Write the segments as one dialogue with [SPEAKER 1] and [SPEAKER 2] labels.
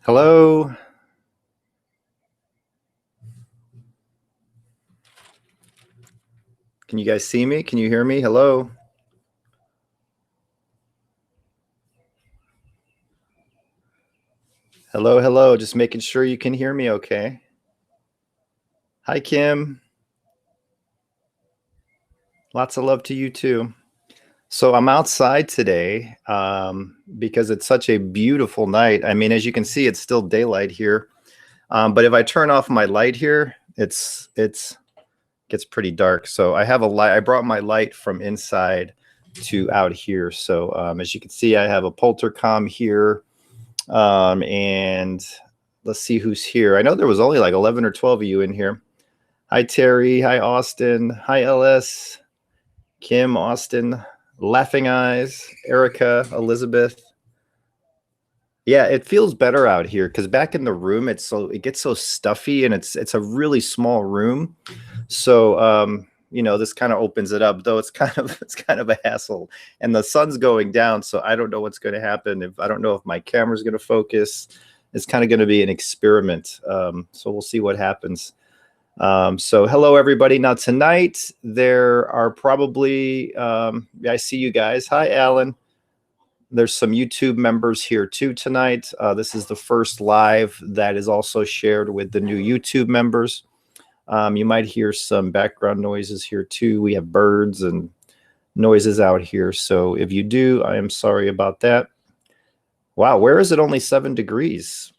[SPEAKER 1] Hello. Can you guys see me? Can you hear me? Hello. Hello, hello. Just making sure you can hear me okay. Hi, Kim. Lots of love to you too. So I'm outside today because it's such a beautiful night. I mean, as you can see, it's still daylight here. But if I turn off my light here, it's gets pretty dark. So I have a light. I brought my light from inside to out here. So as you can see, I have a Poltercom here. And let's see who's here. I know there was only like 11 or 12 of you in here. Hi, Terry. Hi, Austin. Hi, LS. Kim, Austin, Laughing Eyes, Erica, Elizabeth. Yeah, it feels better out here because back in the room, it gets so stuffy and it's a really small room. So this kind of opens it up, though it's kind of a hassle. And the sun's going down, so I don't know what's going to happen. If I don't know if my camera's going to focus, it's kind of going to be an experiment. So we'll see what happens. So hello everybody. Now tonight there are probably I see you guys. Hi, Alan. There's some YouTube members here too tonight. This is the first live that is also shared with the new YouTube members. You might hear some background noises here too. We have birds and noises out here. So if you do, I am sorry about that. Wow, where is it only 7 degrees?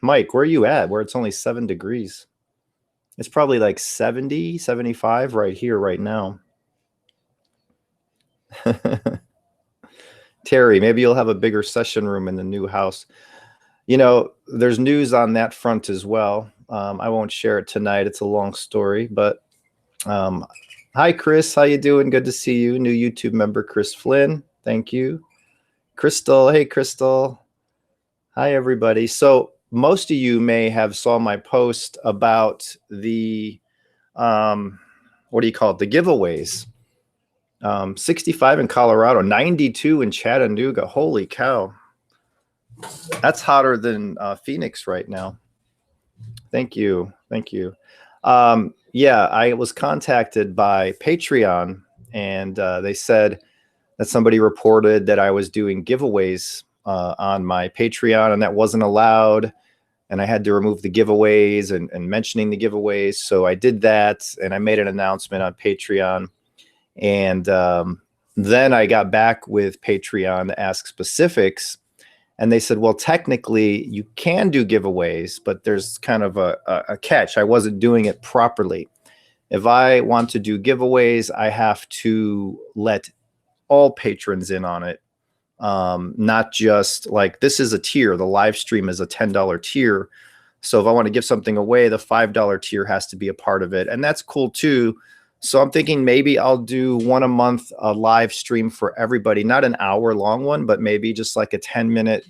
[SPEAKER 1] Mike, where are you at where it's only 7 degrees? It's probably like 70, 75 right here, right now. Terry, maybe you'll have a bigger session room in the new house. You know, there's news on that front as well. I won't share it tonight. It's a long story, but hi, Chris. How you doing? Good to see you. New YouTube member, Chris Flynn. Thank you. Crystal. Hey, Crystal. Hi, everybody. So most of you may have saw my post about the, what do you call it? The giveaways. 65 in Colorado, 92 in Chattanooga. Holy cow. That's hotter than Phoenix right now. Thank you. Thank you. Yeah, I was contacted by Patreon, and they said that somebody reported that I was doing giveaways on my Patreon, and that wasn't allowed. And I had to remove the giveaways and mentioning the giveaways. So I did that, and I made an announcement on Patreon. And then I got back with Patreon to ask specifics. And they said, well, technically you can do giveaways, but there's kind of a catch. I wasn't doing it properly. If I want to do giveaways, I have to let all patrons in on it. Not just like this is a tier. The live stream is a $10 tier. So if I want to give something away, the $5 tier has to be a part of it. And that's cool too. So I'm thinking maybe I'll do one a month, a live stream for everybody, not an hour long one, but maybe just like a 10-minute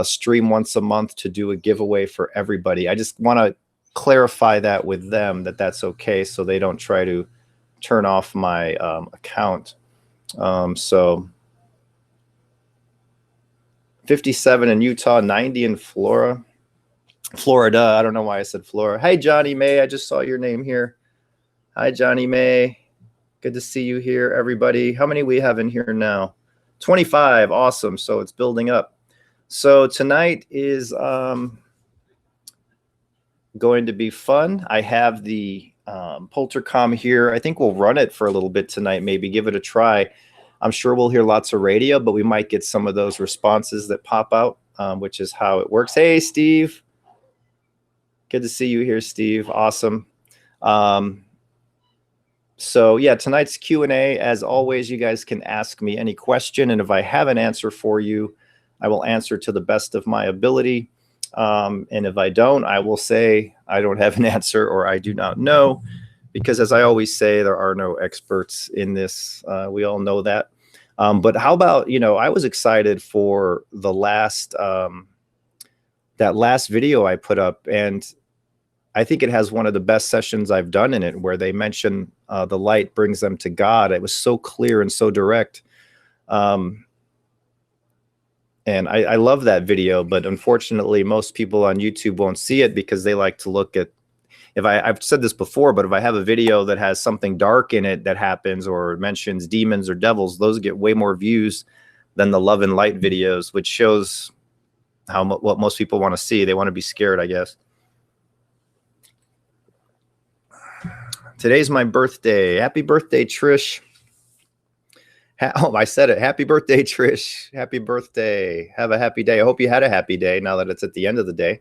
[SPEAKER 1] stream once a month to do a giveaway for everybody. I just want to clarify that with them that that's okay, so they don't try to turn off my account. So 57 in Utah, 90 in Florida. I don't know why I said Florida. Hey, Johnny May, I just saw your name here. Hi, Johnny May. Good to see you here, everybody. How many we have in here now? 25. Awesome. So it's building up. So tonight is going to be fun. I have the Poltercom here. I think we'll run it for a little bit tonight, maybe give it a try. I'm sure we'll hear lots of radio, but we might get some of those responses that pop out, which is how it works. Hey, Steve. Good to see you here, Steve. Awesome. So yeah, tonight's Q&A, as always, you guys can ask me any question, and if I have an answer for you, I will answer to the best of my ability. And if I don't, I will say I don't have an answer or I do not know, because as I always say, there are no experts in this. We all know that. But how about, I was excited for the last, that last video I put up, and I think it has one of the best sessions I've done in it, where they mention the light brings them to God. It was so clear and so direct. And I love that video, but unfortunately, most people on YouTube won't see it because they like to look at, I've said this before, but if I have a video that has something dark in it that happens or mentions demons or devils, those get way more views than the love and light videos, which shows what most people want to see. They want to be scared, I guess. Today's my birthday. Happy birthday, Trish. Oh, I said it. Happy birthday, Trish. Happy birthday. Have a happy day. I hope you had a happy day now that it's at the end of the day.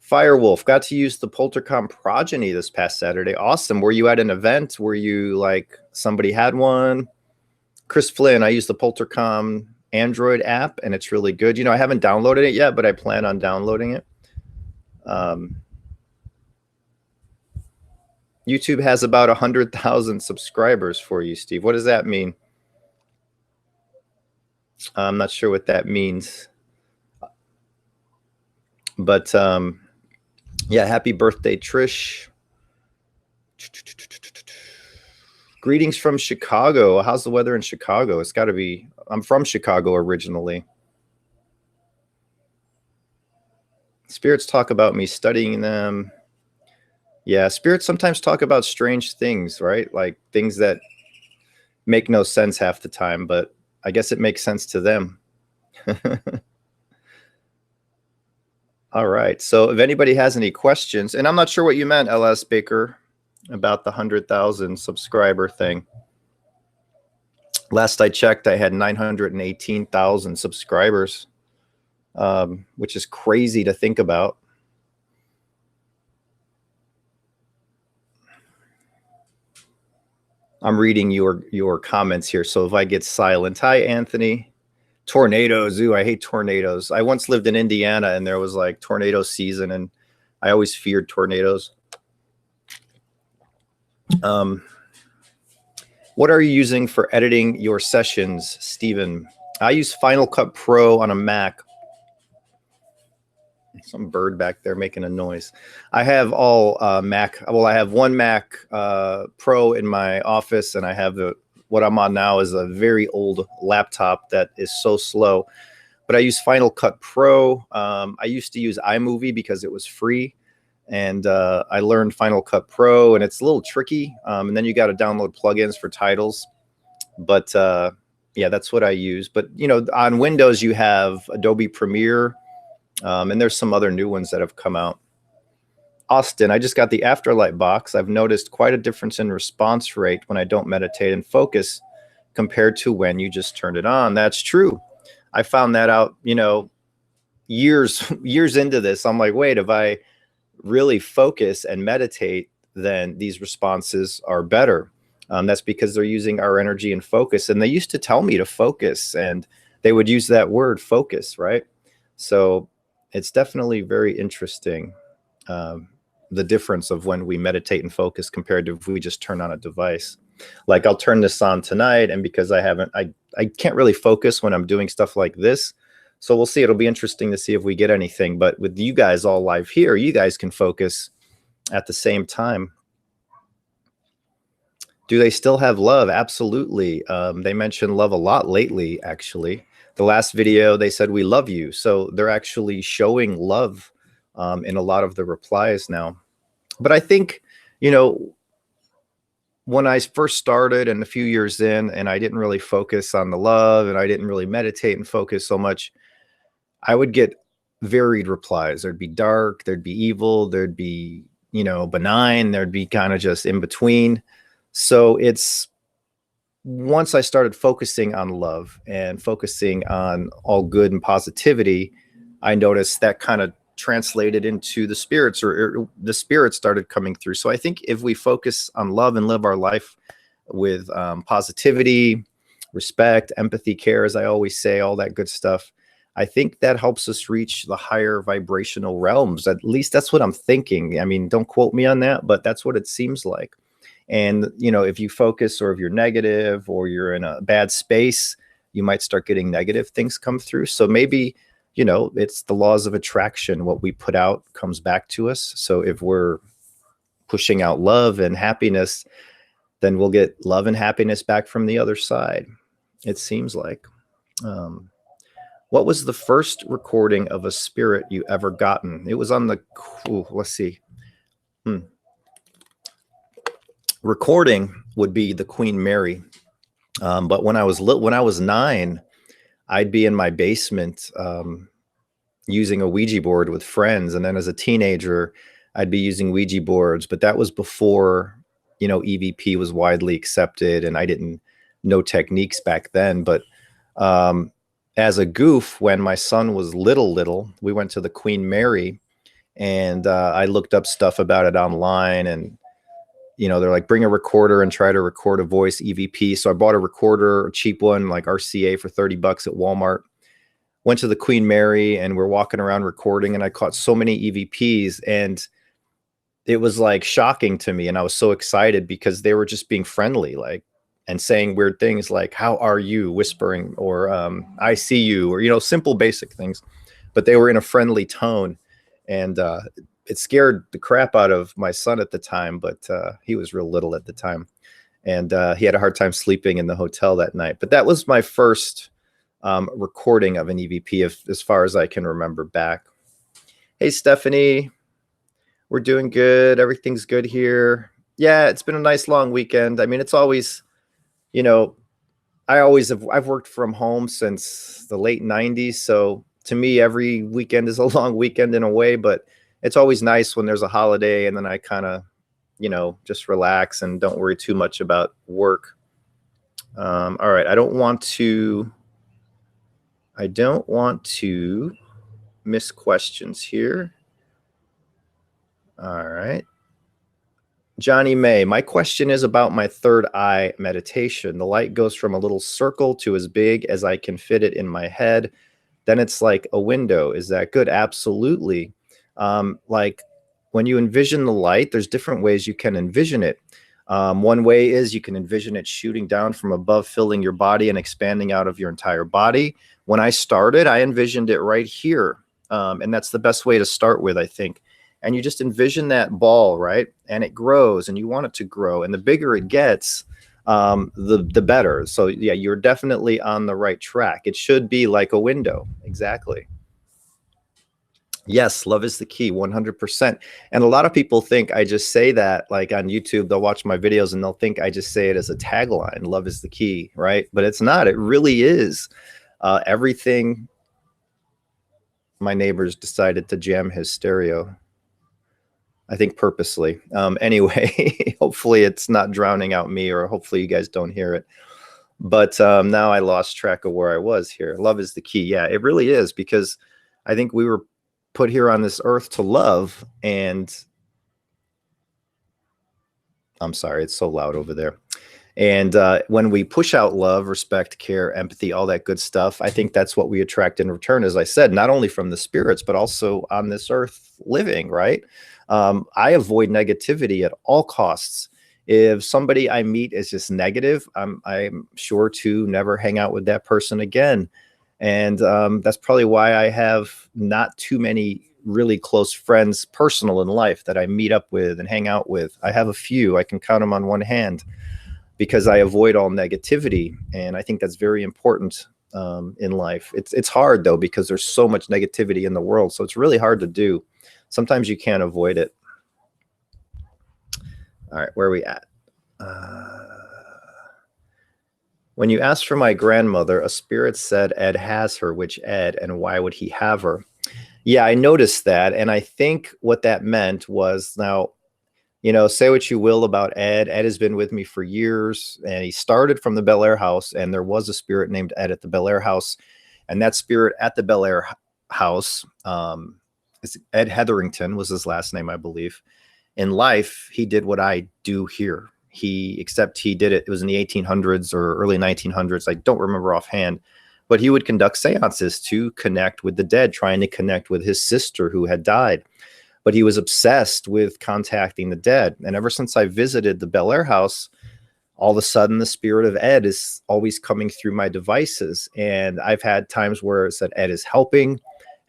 [SPEAKER 1] Firewolf, got to use the Poltercom Progeny this past Saturday. Awesome. Were you at an event? Were you like somebody had one? Chris Flynn, I use the Poltercom Android app and it's really good. You know, I haven't downloaded it yet, but I plan on downloading it. YouTube has about 100,000 subscribers for you, Steve. What does that mean? I'm not sure what that means. But yeah, happy birthday, Trish. Greetings from Chicago. How's the weather in Chicago? It's got to be, I'm from Chicago originally. Spirits talk about me studying them. Yeah, spirits sometimes talk about strange things, right? Like things that make no sense half the time, but I guess it makes sense to them. All right. So if anybody has any questions, and I'm not sure what you meant, LS Baker, about the 100,000 subscriber thing. Last I checked, I had 918,000 subscribers, which is crazy to think about. I'm reading your comments here, so if I get silent. Hi, Anthony. Tornadoes. Ooh, I hate tornadoes. I once lived in Indiana, and there was like tornado season, and I always feared tornadoes. What are you using for editing your sessions, Stephen? I use Final Cut Pro on a Mac. Some bird back there making a noise. I have all Mac. Well, I have one Mac Pro in my office, and I have what I'm on now is a very old laptop that is so slow. But I use Final Cut Pro. I used to use iMovie because it was free, and I learned Final Cut Pro, and it's a little tricky. And then you got to download plugins for titles. But yeah, that's what I use. But you know, on Windows you have Adobe Premiere. And there's some other new ones that have come out. Austin, I just got the Afterlight box. I've noticed quite a difference in response rate when I don't meditate and focus compared to when you just turned it on. That's true. I found that out, you know, years into this. I'm like, wait, if I really focus and meditate, then these responses are better. That's because they're using our energy and focus. And they used to tell me to focus, and they would use that word focus, right? So it's definitely very interesting, the difference of when we meditate and focus compared to if we just turn on a device. Like I'll turn this on tonight, and because I can't really focus when I'm doing stuff like this. So we'll see. It'll be interesting to see if we get anything. But with you guys all live here, you guys can focus at the same time. Do they still have love? Absolutely. They mentioned love a lot lately, actually. The last video, they said, we love you. So they're actually showing love in a lot of the replies now. But I think, you know, when I first started and a few years in, and I didn't really focus on the love, and I didn't really meditate and focus so much, I would get varied replies. There'd be dark, there'd be evil, there'd be, you know, benign, there'd be kind of just in between. So it's, once I started focusing on love and focusing on all good and positivity, I noticed that kind of translated into the spirits, or the spirits started coming through. So I think if we focus on love and live our life with positivity, respect, empathy, care, as I always say, all that good stuff, I think that helps us reach the higher vibrational realms. At least that's what I'm thinking. I mean, don't quote me on that, but that's what it seems like. And, you know, if you focus, or if you're negative, or you're in a bad space, you might start getting negative things come through. So maybe, you know, it's the laws of attraction. What we put out comes back to us. So if we're pushing out love and happiness, then we'll get love and happiness back from the other side, it seems like. What was the first recording of a spirit you ever gotten? It was on the, let's see. Recording would be the Queen Mary. But when I was 9, I'd be in my basement using a Ouija board with friends. And then as a teenager, I'd be using Ouija boards, but that was before, EVP was widely accepted, and I didn't know techniques back then. But as a goof, when my son was little, we went to the Queen Mary, and I looked up stuff about it online, and they're like, bring a recorder and try to record a voice EVP. So I bought a recorder, a cheap one, like RCA, for $30 at Walmart. Went to the Queen Mary, and we're walking around recording, and I caught so many EVPs, and it was like shocking to me. And I was so excited because they were just being friendly, like, and saying weird things like, how are you, whispering, or I see you, or, simple basic things, but they were in a friendly tone. And it scared the crap out of my son at the time, but he was real little at the time. And he had a hard time sleeping in the hotel that night. But that was my first recording of an EVP, as far as I can remember back. Hey, Stephanie, we're doing good. Everything's good here. Yeah, it's been a nice long weekend. I mean, it's always, I've worked from home since the late 90s. So to me, every weekend is a long weekend in a way, but it's always nice when there's a holiday, and then I kind of, just relax and don't worry too much about work. All right. I don't want to miss questions here. All right. Johnny May, my question is about my third eye meditation. The light goes from a little circle to as big as I can fit it in my head. Then it's like a window. Is that good? Absolutely. Like when you envision the light, there's different ways you can envision it. One way is you can envision it shooting down from above, filling your body and expanding out of your entire body. When I started, I envisioned it right here. And that's the best way to start with, I think. And you just envision that ball, right? And it grows, and you want it to grow. And the bigger it gets, the better. So yeah, you're definitely on the right track. It should be like a window. Exactly. Yes, love is the key, 100%. And a lot of people think I just say that, like on YouTube, they'll watch my videos and they'll think I just say it as a tagline, love is the key, right? But it's not, it really is. Everything. My neighbors decided to jam his stereo, I think purposely. Anyway, hopefully it's not drowning out me, or hopefully you guys don't hear it. But now I lost track of where I was here. Love is the key. Yeah, it really is, because I think we were put here on this earth to love. And I'm sorry, it's so loud over there. And when we push out love, respect, care, empathy, all that good stuff, I think that's what we attract in return, as I said, not only from the spirits, but also on this earth living, right? I avoid negativity at all costs. If somebody I meet is just negative, I'm sure to never hang out with that person again. And that's probably why I have not too many really close friends, personal in life, that I meet up with and hang out with. I have a few, I can count them on one hand, because I avoid all negativity. And I think that's very important in life. It's hard though, because there's so much negativity in the world. So it's really hard to do. Sometimes you can't avoid it. All right, where are we at? When you asked for my grandmother, a spirit said Ed has her. Which Ed, and why would he have her? Yeah, I noticed that. And I think what that meant was, now, say what you will about Ed. Ed has been with me for years, and he started from the Bel Air house, and there was a spirit named Ed at the Bel Air house. And that spirit at the Bel Air house, Ed Hetherington was his last name, I believe. In life, he did what I do here. Except he did it was in the 1800s or early 1900s. I don't remember offhand, but he would conduct seances to connect with the dead, trying to connect with his sister who had died. But he was obsessed with contacting the dead. And ever since I visited the Bel Air house, all of a sudden the spirit of Ed is always coming through my devices. And I've had times where it said Ed is helping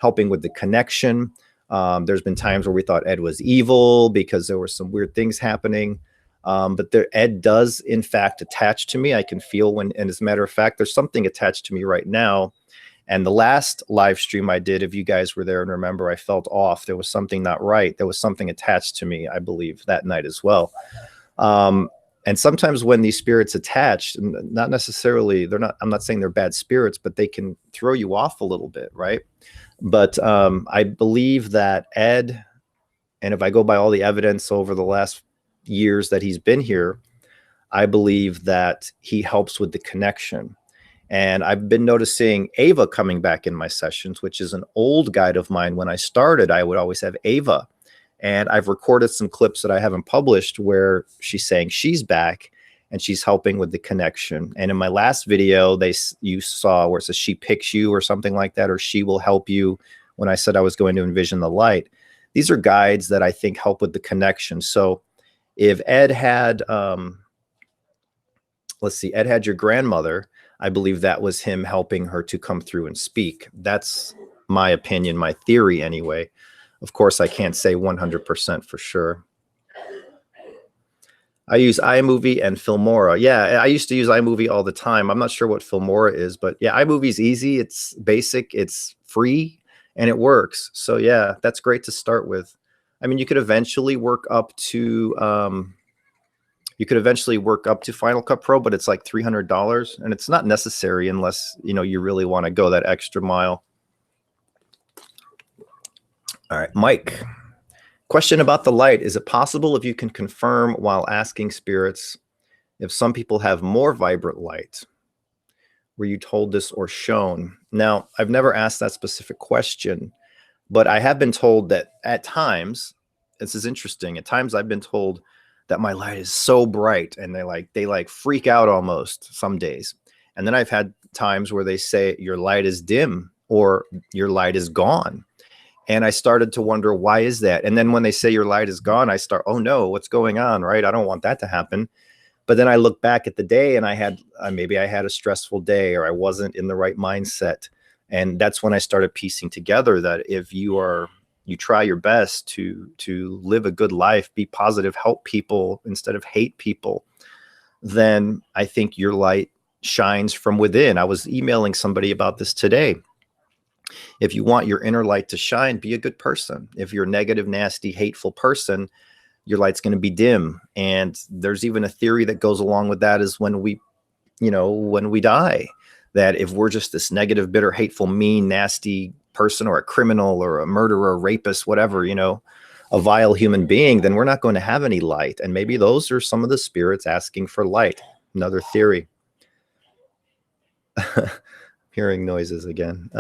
[SPEAKER 1] with the connection. There's been times where we thought Ed was evil because there were some weird things happening. But Ed does, in fact, attach to me. I can feel when, and as a matter of fact, there's something attached to me right now. And the last live stream I did, if you guys were there and remember, I felt off. There was something not right. There was something attached to me, I believe, that night as well. And sometimes when these spirits attach, not necessarily, I'm not saying they're bad spirits, but they can throw you off a little bit, right? But I believe that Ed, and if I go by all the evidence over the last years that he's been here, I believe that he helps with the connection. And I've been noticing Ava coming back in my sessions, which is an old guide of mine. When I started, I would always have Ava. And I've recorded some clips that I haven't published where she's saying she's back and she's helping with the connection. And in my last video, you saw where it says she picks you or something like that, or she will help you, when I said I was going to envision the light. These are guides that I think help with the connection. So if Ed had, let's see, Ed had your grandmother, I believe that was him helping her to come through and speak. That's my opinion, my theory anyway. Of course, I can't say 100% for sure. I use iMovie and Filmora. Yeah, I used to use iMovie all the time. I'm not sure what Filmora is, but yeah, iMovie is easy. It's basic. It's free, and it works. So yeah, that's great to start with. I mean, you could eventually work up to Final Cut Pro, but it's like $300, and it's not necessary unless you really want to go that extra mile. All right, Mike. Question about the light. Is it possible if you can confirm while asking spirits if some people have more vibrant light? Were you told this or shown? Now, I've never asked that specific question, but I have been told that at times, this is interesting, at times I've been told that my light is so bright and they freak out almost some days. And then I've had times where they say your light is dim or your light is gone. And I started to wonder, why is that? And then when they say your light is gone, I start, oh no, what's going on, right? I don't want that to happen. But then I look back at the day and maybe I had a stressful day or I wasn't in the right mindset. And that's when I started piecing together that if you try your best to live a good life, be positive, help people instead of hate people, then I think your light shines from within. I was emailing somebody about this today. If you want your inner light to shine, be a good person. If you're a negative, nasty, hateful person, your light's going to be dim. And there's even a theory that goes along with that is when we die, that if we're just this negative, bitter, hateful, mean, nasty person or a criminal or a murderer, a rapist, whatever, a vile human being, then we're not going to have any light. And maybe those are some of the spirits asking for light. Another theory. Hearing noises again.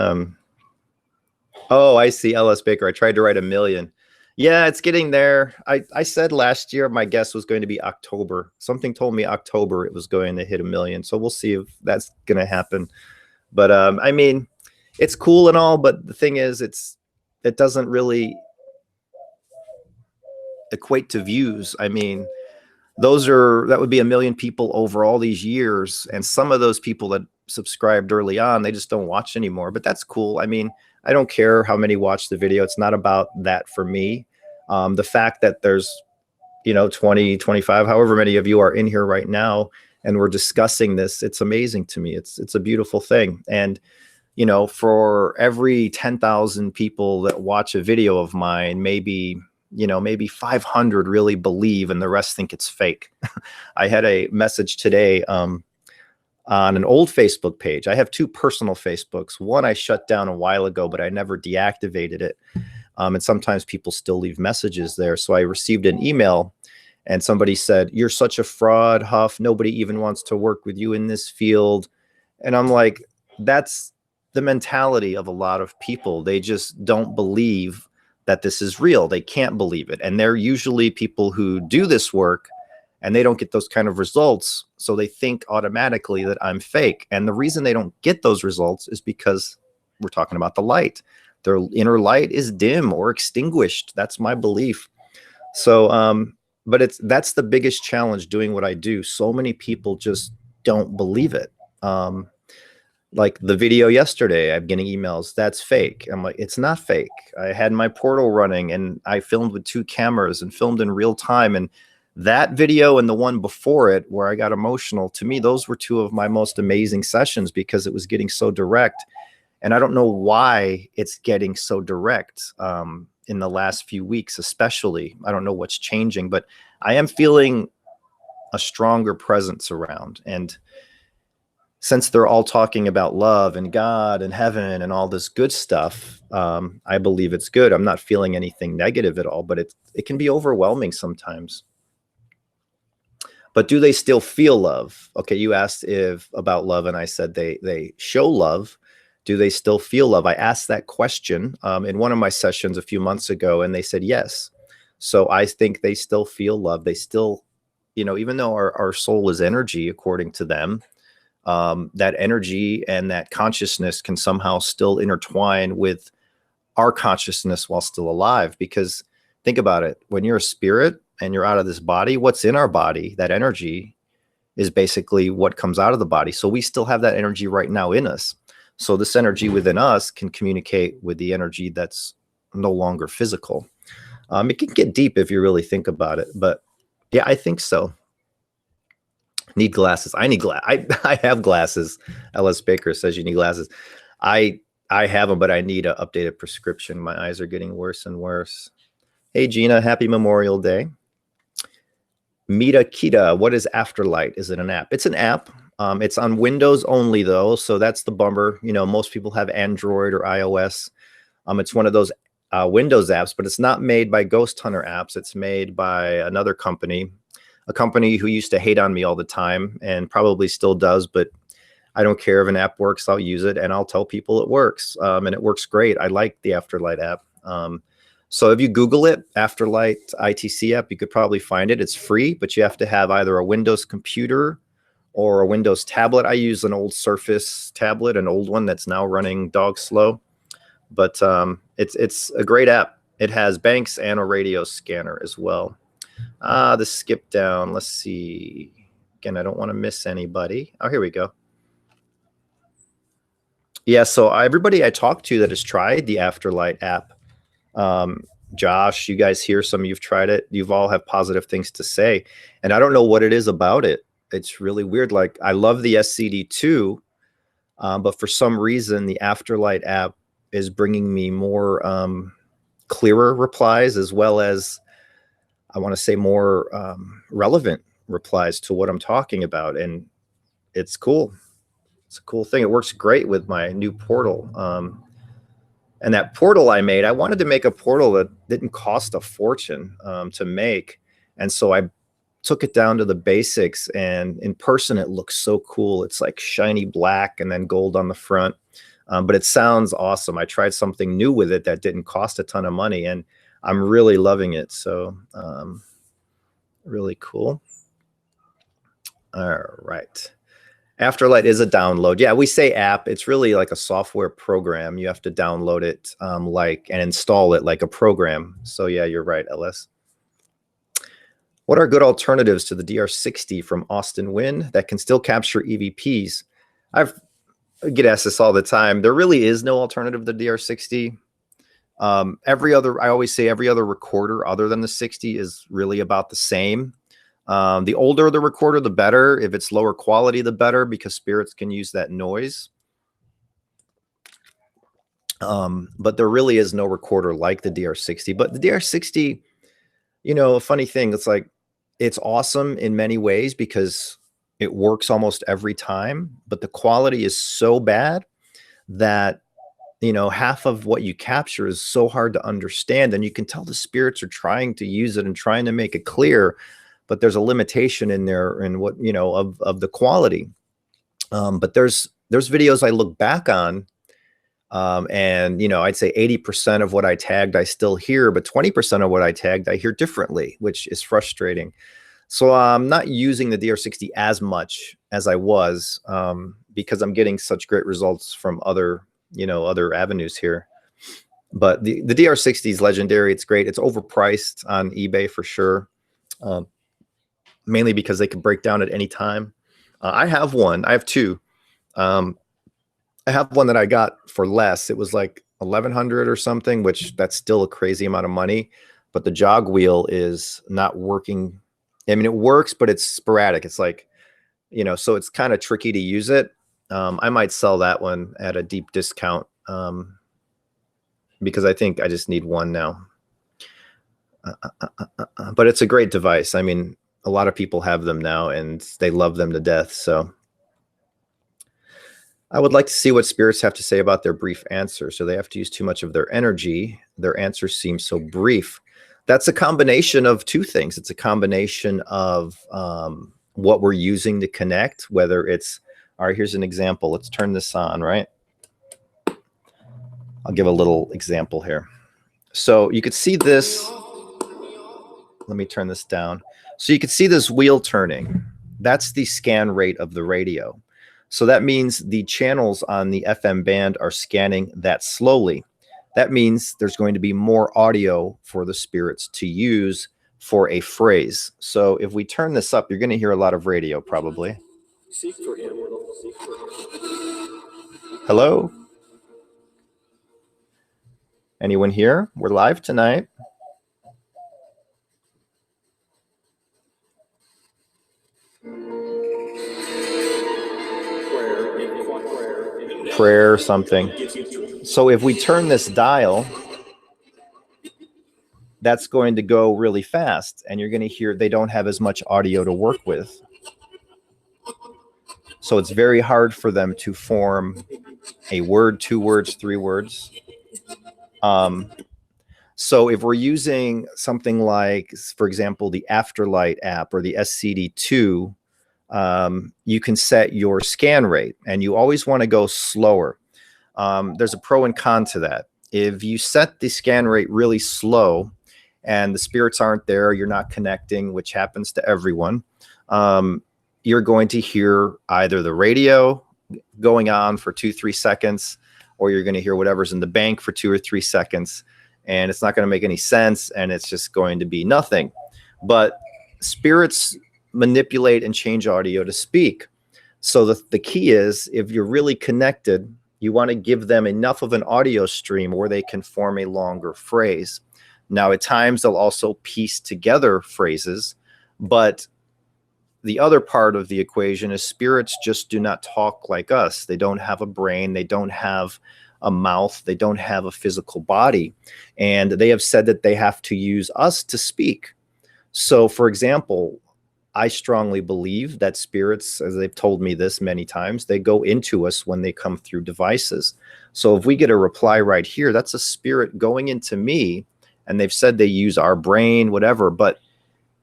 [SPEAKER 1] Oh, I see. L.S. Baker. I tried to write 1 million. Yeah, it's getting there. I said last year my guess was going to be October. Something told me October it was going to hit 1 million. So we'll see if that's going to happen. But I mean, it's cool and all, but the thing is, it doesn't really equate to views. I mean, that would be 1 million people over all these years. And some of those people that subscribed early on, they just don't watch anymore, but that's cool. I mean, I don't care how many watch the video. It's not about that for me. The fact that there's, 20, 25, however many of you are in here right now, and we're discussing this, it's amazing to me. It's a beautiful thing. And, for every 10,000 people that watch a video of mine, maybe 500 really believe and the rest think it's fake. I had a message today, on an old Facebook page. I have 2 personal Facebooks. One I shut down a while ago, but I never deactivated it. And sometimes people still leave messages there. So I received an email and somebody said, "You're such a fraud, Huff. Nobody even wants to work with you in this field." And I'm like, that's the mentality of a lot of people. They just don't believe that this is real. They can't believe it. And they're usually people who do this work and they don't get those kind of results. So they think automatically that I'm fake. And the reason they don't get those results is because we're talking about the light. Their inner light is dim or extinguished. That's my belief. So, but that's the biggest challenge doing what I do. So many people just don't believe it. Like the video yesterday, I'm getting emails, that's fake. I'm like, it's not fake. I had my portal running and I filmed with 2 cameras and filmed in real time. And that video and the one before it where I got emotional, to me, those were 2 of my most amazing sessions because it was getting so direct. And I don't know why it's getting so direct in the last few weeks, especially. I don't know what's changing, but I am feeling a stronger presence around. And since they're all talking about love and God and heaven and all this good stuff, I believe it's good. I'm not feeling anything negative at all, but it can be overwhelming sometimes. But do they still feel love? Okay, you asked about love, and I said they show love. Do they still feel love? I asked that question in one of my sessions a few months ago, and they said yes. So I think they still feel love. They still, even though our soul is energy, according to them, that energy and that consciousness can somehow still intertwine with our consciousness while still alive. Because think about it, when you're a spirit and you're out of this body, what's in our body, that energy is basically what comes out of the body. So we still have that energy right now in us. So this energy within us can communicate with the energy that's no longer physical. It can get deep if you really think about it, but yeah, I think so. Need glasses. I need I have glasses. LS Baker says you need glasses. I have them, but I need an updated prescription. My eyes are getting worse and worse. Hey, Gina, happy Memorial Day. Mita Kita, what is Afterlight? Is it an app? It's an app. It's on Windows only, though, so that's the bummer. Most people have Android or iOS. It's one of those Windows apps, but it's not made by Ghost Hunter Apps. It's made by another company, a company who used to hate on me all the time and probably still does, but I don't care if an app works, I'll use it and I'll tell people it works. And it works great. I like the Afterlight app. So if you Google it, Afterlight ITC app, you could probably find it. It's free, but you have to have either a Windows computer or a Windows tablet. I use an old Surface tablet, an old one that's now running dog slow. But it's a great app. It has banks and a radio scanner as well. The skip down. Let's see. Again, I don't want to miss anybody. Oh, here we go. Yeah, so everybody I talked to that has tried the Afterlight app, Josh, you guys here, some of you've tried it. You've all have positive things to say. And I don't know what it is about it. It's really weird. Like, I love the SCD2, but for some reason, the Afterlight app is bringing me more clearer replies, as well as, I want to say, more relevant replies to what I'm talking about. And it's cool. It's a cool thing. It works great with my new portal. And that portal I made, I wanted to make a portal that didn't cost a fortune to make. And so I took it down to the basics, and in person, it looks so cool. It's like shiny black and then gold on the front. But it sounds awesome. I tried something new with it that didn't cost a ton of money, and I'm really loving it. So really cool. All right. Afterlight is a download. Yeah, we say app. It's really like a software program. You have to download it and install it like a program. So yeah, you're right, LS. What are good alternatives to the DR60 from Austin Wynn that can still capture EVPs? I get asked this all the time. There really is no alternative to the DR60. I always say every other recorder other than the 60 is really about the same. The older the recorder, the better. If it's lower quality, the better, because spirits can use that noise. But there really is no recorder like the DR60. But the DR60, a funny thing, it's awesome in many ways because it works almost every time, but the quality is so bad that, half of what you capture is so hard to understand. And you can tell the spirits are trying to use it and trying to make it clear, but there's a limitation in there and what, of the quality. But there's videos I look back on, and, I'd say 80% of what I tagged, I still hear, but 20% of what I tagged, I hear differently, which is frustrating. So I'm not using the DR60 as much as I was, because I'm getting such great results from other avenues here. But the DR60 is legendary. It's great. It's overpriced on eBay for sure. Mainly because they can break down at any time. I have one. I have two. I have one that I got for less. It was like $1,100 or something, which that's still a crazy amount of money. But the jog wheel is not working. I mean, it works, but it's sporadic. It's like, so it's kind of tricky to use it. I might sell that one at a deep discount because I think I just need one now. But it's a great device. I mean, a lot of people have them now and they love them to death. So I would like to see what spirits have to say about their brief answer. So they have to use too much of their energy. Their answers seem so brief. That's a combination of two things. It's a combination of what we're using to connect, whether it's, all right, here's an example. Let's turn this on, right? I'll give a little example here. So you could see this. Let me turn this down. So you can see this wheel turning. That's the scan rate of the radio. So that means the channels on the FM band are scanning that slowly. That means there's going to be more audio for the spirits to use for a phrase. So if we turn this up, you're going to hear a lot of radio probably. Seek for him. Hello? Anyone here? We're live tonight. Prayer, something. So if we turn this dial, that's going to go really fast, and you're going to hear they don't have as much audio to work with. So it's very hard for them to form a word, 2 words, 3 words. So if we're using something like, for example, the Afterlight app or the SCD2, you can set your scan rate, and you always want to go slower. There's a pro and con to that. If you set the scan rate really slow and the spirits aren't there, you're not connecting, which happens to everyone, you're going to hear either the radio going on for 2-3 seconds, or you're going to hear whatever's in the bank for 2 or 3 seconds, and it's not going to make any sense, and it's just going to be nothing. But spirits manipulate and change audio to speak. So the key is, if you're really connected, you want to give them enough of an audio stream where they can form a longer phrase. Now, at times, they'll also piece together phrases, but the other part of the equation is spirits just do not talk like us. They don't have a brain. They don't have a mouth. They don't have a physical body. And they have said that they have to use us to speak. So, for example, I strongly believe that spirits, as they've told me this many times, they go into us when they come through devices. So if we get a reply right here, that's a spirit going into me, and they've said they use our brain, whatever, but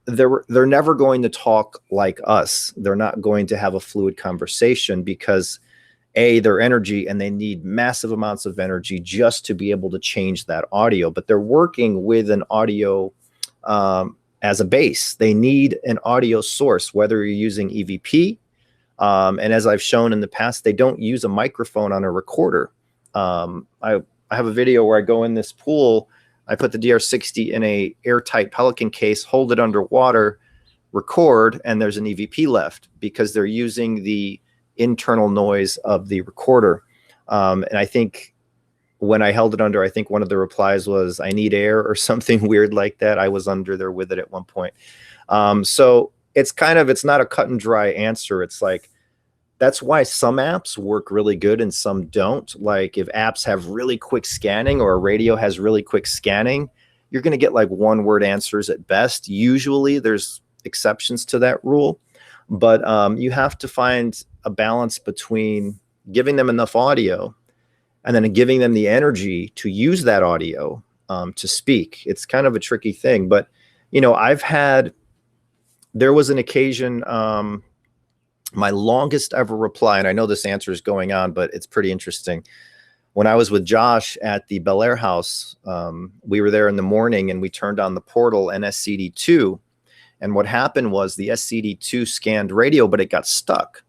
[SPEAKER 1] they're never going to talk like us. They're not going to have a fluid conversation because their energy, and they need massive amounts of energy just to be able to change that audio. But they're working with an audio as a base. They need an audio source, whether you're using EVP. And as I've shown in the past, they don't use a microphone on a recorder. I have a video where I go in this pool, I put the DR60 in a airtight Pelican case, hold it underwater, record, and there's an EVP left because they're using the internal noise of the recorder. And I think when I held it under, I think one of the replies was, I need air, or something weird like that. I was under there with it at one point. So it's not a cut and dry answer. It's like, that's why some apps work really good and some don't. Like if apps have really quick scanning or a radio has really quick scanning, you're going to get like 1-word answers at best. Usually there's exceptions to that rule, but you have to find a balance between giving them enough audio and then giving them the energy to use that audio to speak. It's kind of a tricky thing, but there was an occasion, my longest ever reply, and I know this answer is going on, but it's pretty interesting. When I was with Josh at the Bel Air house, we were there in the morning and we turned on the portal and SCD2. And what happened was the SCD2 scanned radio, but it got stuck.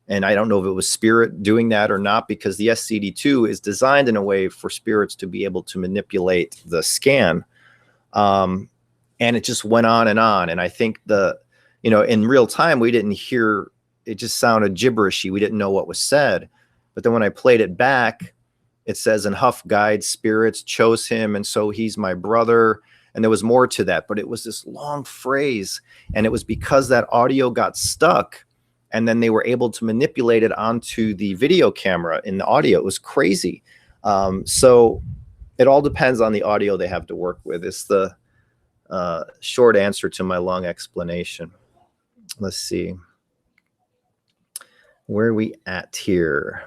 [SPEAKER 1] And I don't know if it was spirit doing that or not, because the SCD2 is designed in a way for spirits to be able to manipulate the scan. And it just went on. And I think in real time, we didn't hear, it just sounded gibberishy. We didn't know what was said. But then when I played it back, it says, and Huff guides spirits chose him, and so he's my brother. And there was more to that, but it was this long phrase. And it was because that audio got stuck, and then they were able to manipulate it onto the video camera in the audio. It was crazy. So it all depends on the audio they have to work with. It's the short answer to my long explanation. Let's see. Where are we at here?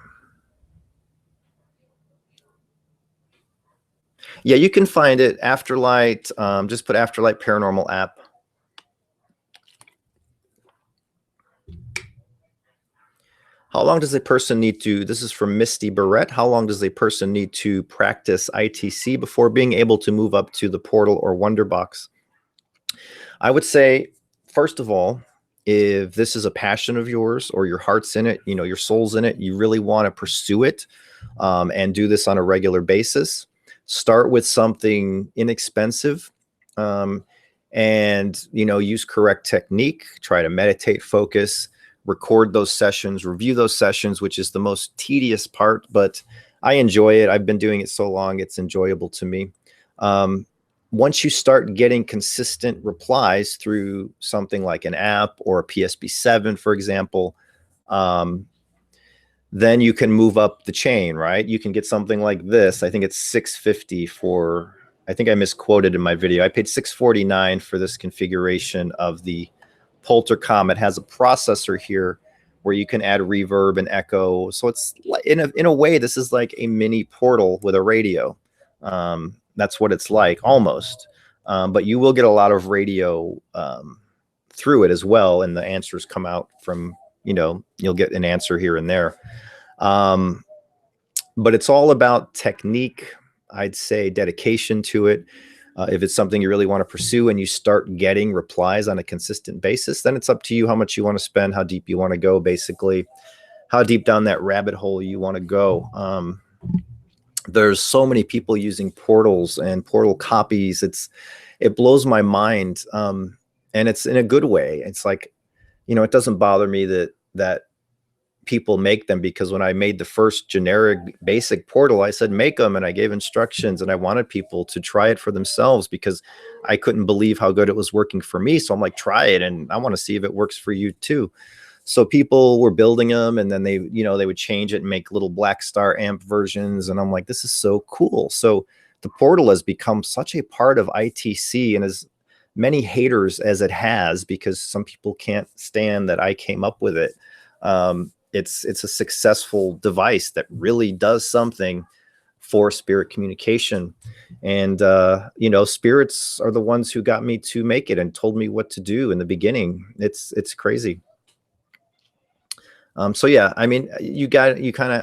[SPEAKER 1] Yeah, you can find it. Afterlight. Just put Afterlight Paranormal app. How long does a person need to, this is from Misty Barrett, how long does a person need to practice ITC before being able to move up to the portal or wonder box? I would say, first of all, if this is a passion of yours or your heart's in it, your soul's in it, you really want to pursue it and do this on a regular basis, start with something inexpensive and, use correct technique, try to meditate, focus, record those sessions, review those sessions, which is the most tedious part, but I enjoy it. I've been doing it so long, it's enjoyable to me. Once you start getting consistent replies through something like an app or a PSB7, for example, then you can move up the chain, right? You can get something like this. I think it's $650 for, I think I misquoted in my video. I paid $649 for this configuration of the Poltercom. It has a processor here where you can add reverb and echo. So it's in a way, this is like a mini portal with a radio. That's what it's like almost. But you will get a lot of radio through it as well. And the answers come out from, you'll get an answer here and there. But it's all about technique, I'd say, dedication to it. If it's something you really want to pursue and you start getting replies on a consistent basis, then it's up to you how much you want to spend, how deep you want to go, basically, how deep down that rabbit hole you want to go. There's so many people using portals and portal copies. It blows my mind. And it's in a good way. It's like, it doesn't bother me that people make them, because when I made the first generic basic portal, I said, make them. And I gave instructions and I wanted people to try it for themselves because I couldn't believe how good it was working for me. So I'm like, try it. And I want to see if it works for you too. So people were building them and then they would change it and make little Black Star amp versions. And I'm like, this is so cool. So the portal has become such a part of ITC, and as many haters as it has, because some people can't stand that I came up with it. It's a successful device that really does something for spirit communication. And, spirits are the ones who got me to make it and told me what to do in the beginning. It's crazy. So yeah, I mean,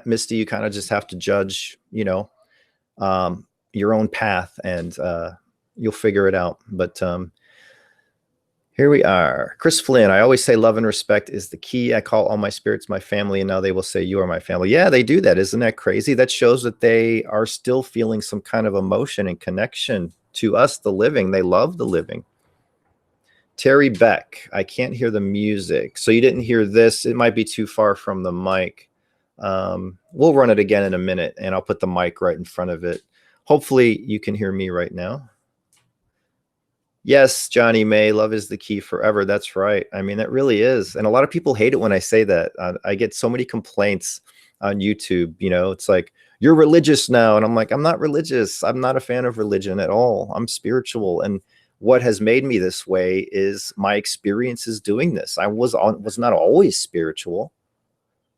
[SPEAKER 1] Misty, you kind of just have to judge, your own path, and you'll figure it out. But here we are. Chris Flynn, I always say love and respect is the key. I call all my spirits my family, and now they will say you are my family. Yeah, they do that. Isn't that crazy? That shows that they are still feeling some kind of emotion and connection to us, the living. They love the living. Terry Beck, I can't hear the music. So you didn't hear this. It might be too far from the mic. We'll run it again in a minute, and I'll put the mic right in front of it. Hopefully you can hear me right now. Yes, Johnny May, love is the key forever. That's right. I mean, that really is. And a lot of people hate it when I say that. I get so many complaints on YouTube. It's like, you're religious now. And I'm like, I'm not religious. I'm not a fan of religion at all. I'm spiritual. And what has made me this way is my experiences doing this. I was not always spiritual.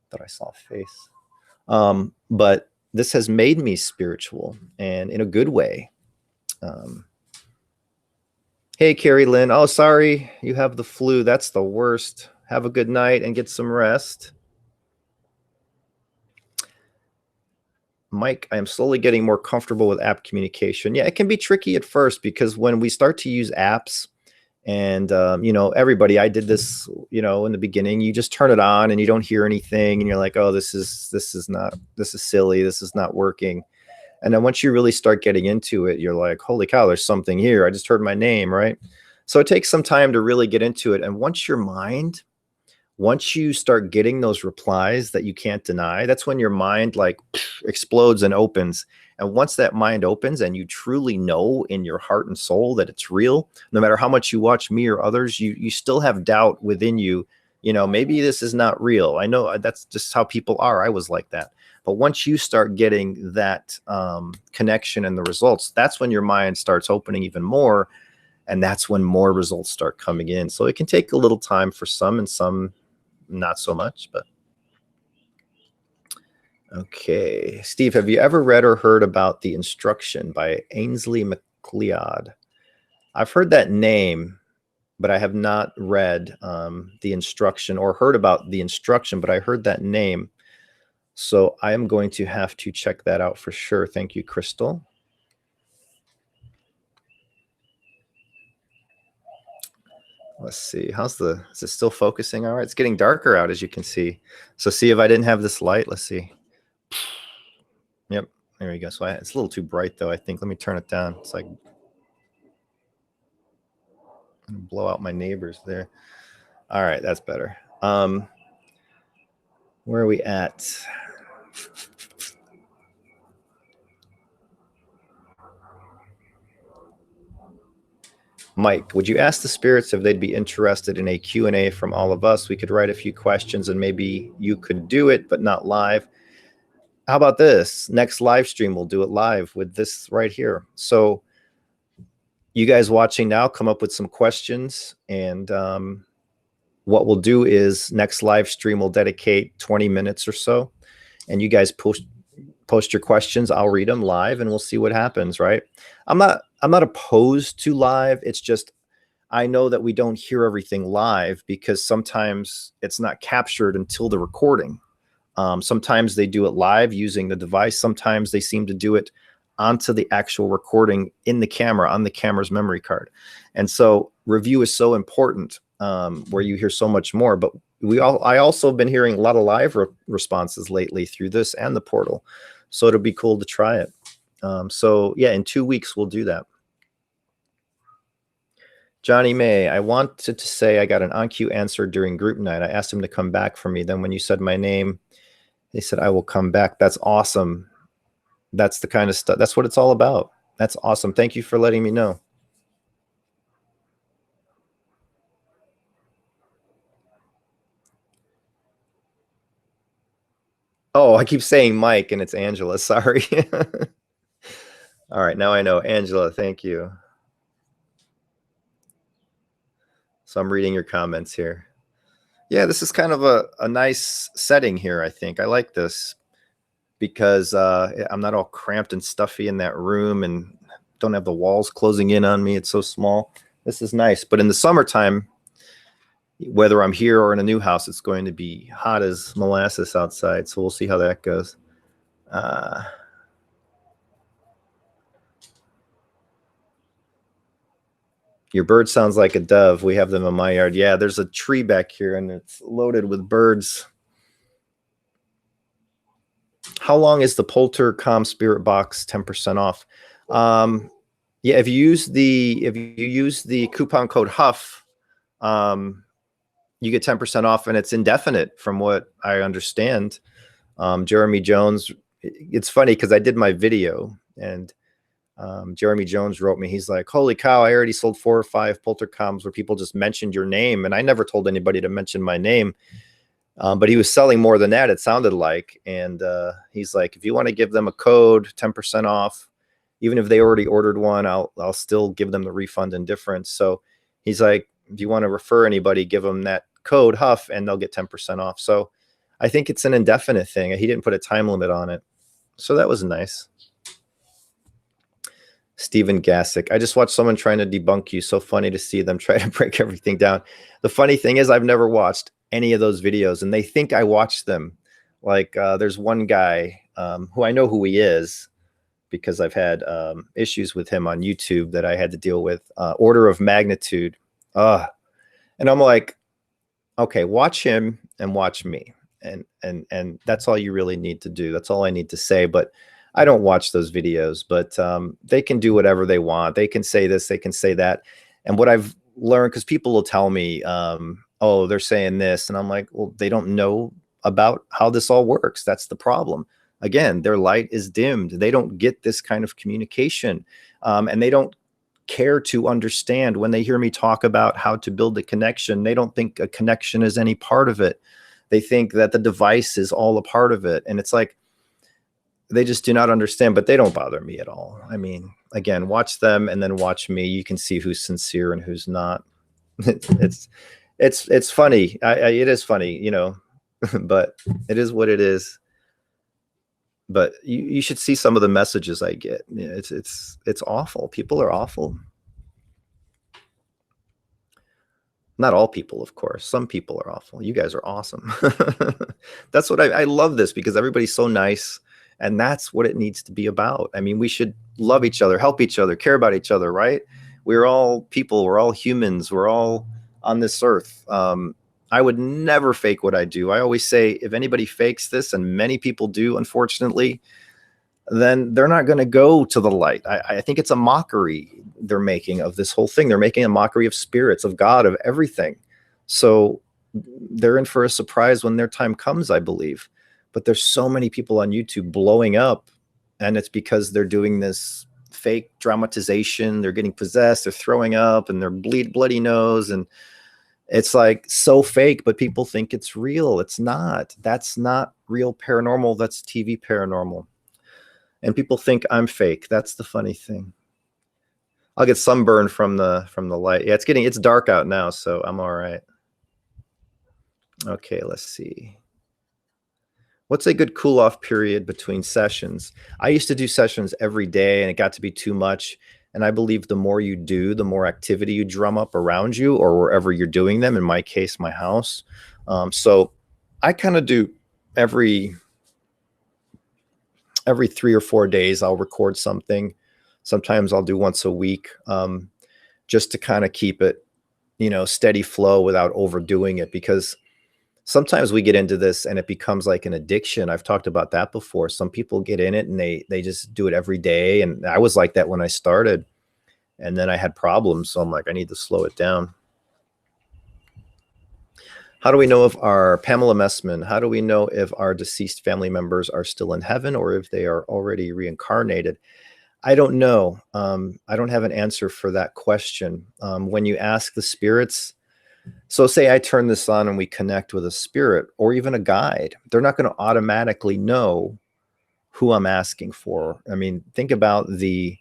[SPEAKER 1] That I saw a face. But this has made me spiritual, and in a good way. Hey, Carrie Lynn. Oh, sorry, you have the flu. That's the worst. Have a good night and get some rest. Mike, I am slowly getting more comfortable with app communication. Yeah, it can be tricky at first, because when we start to use apps, and everybody, I did this, in the beginning, you just turn it on and you don't hear anything, and you're like, oh, this is silly. This is not working. And then once you really start getting into it, you're like, holy cow, there's something here. I just heard my name, right? So it takes some time to really get into it. And once you start getting those replies that you can't deny, that's when your mind like explodes and opens. And once that mind opens and you truly know in your heart and soul that it's real, no matter how much you watch me or others, you still have doubt within you. Maybe this is not real. I know that's just how people are. I was like that. But once you start getting that connection and the results, that's when your mind starts opening even more. And that's when more results start coming in. So it can take a little time for some, and some not so much. But okay. Steve, have you ever read or heard about The Instruction by Ainsley MacLeod? I've heard that name, but I have not read The Instruction or heard about The Instruction, but I heard that name. So I am going to have to check that out for sure. Thank you, Crystal. Let's see. Is it still focusing? All right. It's getting darker out, as you can see. So see if I didn't have this light. Let's see. Yep. There we go. So it's a little too bright though, I think. Let me turn it down. It's like blow out my neighbors there. All right. That's better. Where are we at? Mike, would you ask the spirits if they'd be interested in a Q&A from all of us? We could write a few questions and maybe you could do it, but not live. How about this? Next live stream, we'll do it live with this right here. So you guys watching now, come up with some questions. And what we'll do is next live stream, we'll dedicate 20 minutes or so. And you guys post your questions. I'll read them live and we'll see what happens, right? I'm not opposed to live. It's just, I know that we don't hear everything live because sometimes it's not captured until the recording. Sometimes they do it live using the device. Sometimes they seem to do it onto the actual recording in the camera, on the camera's memory card. And so review is so important, where you hear so much more. But I also have been hearing a lot of live responses lately through this and the portal. So it'll be cool to try it. So yeah, in 2 weeks, we'll do that. Johnny May, I wanted to say I got an on-cue answer during group night. I asked him to come back for me. Then when you said my name, they said, I will come back. That's awesome. That's the kind of stuff. That's what it's all about. That's awesome. Thank you for letting me know. Oh, I keep saying Mike and it's Angela. Sorry. All right. Now I know. Angela, thank you. So I'm reading your comments here. Yeah, this is kind of a nice setting here, I think. I like this because I'm not all cramped and stuffy in that room and don't have the walls closing in on me. It's so small. This is nice. But in the summertime, whether I'm here or in a new house, it's going to be hot as molasses outside. So we'll see how that goes. Your bird sounds like a dove. We have them in my yard. Yeah, there's a tree back here and it's loaded with birds. How long is the Poltercom Spirit Box 10% off? Yeah, if you use the coupon code HUFF, you get 10% off, and it's indefinite from what I understand. Jeremy Jones, it's funny because I did my video and Jeremy Jones wrote me. He's like, holy cow, I already sold 4 or 5 Poltercoms where people just mentioned your name. And I never told anybody to mention my name. But he was selling more than that, it sounded like. And he's like, if you want to give them a code, 10% off, even if they already ordered one, I'll still give them the refund and difference. So he's like, if you want to refer anybody, give them that code HUFF and they'll get 10% off. So I think it's an indefinite thing. He didn't put a time limit on it. So that was nice. Stephen Gassick, I just watched someone trying to debunk you. So funny to see them try to break everything down. The funny thing is I've never watched any of those videos and they think I watched them. Like there's one guy who I know who he is because I've had issues with him on YouTube that I had to deal with. Order of Magnitude. And I'm like, okay, watch him and watch me. And that's all you really need to do. That's all I need to say. But I don't watch those videos, but they can do whatever they want. They can say this, they can say that. And what I've learned, because people will tell me, oh, they're saying this. And I'm like, well, they don't know about how this all works. That's the problem. Again, their light is dimmed. They don't get this kind of communication. And they don't care to understand when they hear me talk about how to build a connection. They don't think a connection is any part of it. They think that the device is all a part of it. And it's like, they just do not understand, but they don't bother me at all. I mean, again, watch them and then watch me. You can see who's sincere and who's not. it's it's funny. It is funny, you know, but it is what it is. But you should see some of the messages I get. Yeah, it's awful. People are awful. Not all people, of course. Some people are awful. You guys are awesome. That's what I love this, because everybody's so nice, and that's what it needs to be about. I mean, we should love each other, help each other, care about each other, right? We're all people. We're all humans. We're all on this earth. I would never fake what I do. I always say, if anybody fakes this, and many people do, unfortunately, then they're not going to go to the light. I think it's a mockery they're making of this whole thing. They're making a mockery of spirits, of God, of everything. So they're in for a surprise when their time comes, I believe. But there's so many people on YouTube blowing up, and it's because they're doing this fake dramatization. They're getting possessed, they're throwing up, and they're bloody nose, and it's like so fake, but people think it's real. It's not. That's not real paranormal. That's TV paranormal. And people think I'm fake. That's the funny thing. I'll get sunburned from the light. Yeah, it's dark out now, so I'm all right. Okay, let's see. What's a good cool off period between sessions? I used to do sessions every day, and it got to be too much. And I believe the more you do, the more activity you drum up around you or wherever you're doing them. In my case, my house. So I kind of do every 3 or 4 days, I'll record something. Sometimes I'll do once a week, just to kind of keep it, you know, steady flow without overdoing it, because sometimes we get into this and it becomes like an addiction. I've talked about that before. Some people get in it and they just do it every day. And I was like that when I started, and then I had problems. So I'm like, I need to slow it down. How do we know if Pamela Messman, how do we know if our deceased family members are still in heaven or if they are already reincarnated? I don't know. I don't have an answer for that question. When you ask the spirits, so say I turn this on and we connect with a spirit or even a guide, they're not going to automatically know who I'm asking for. I mean, think about the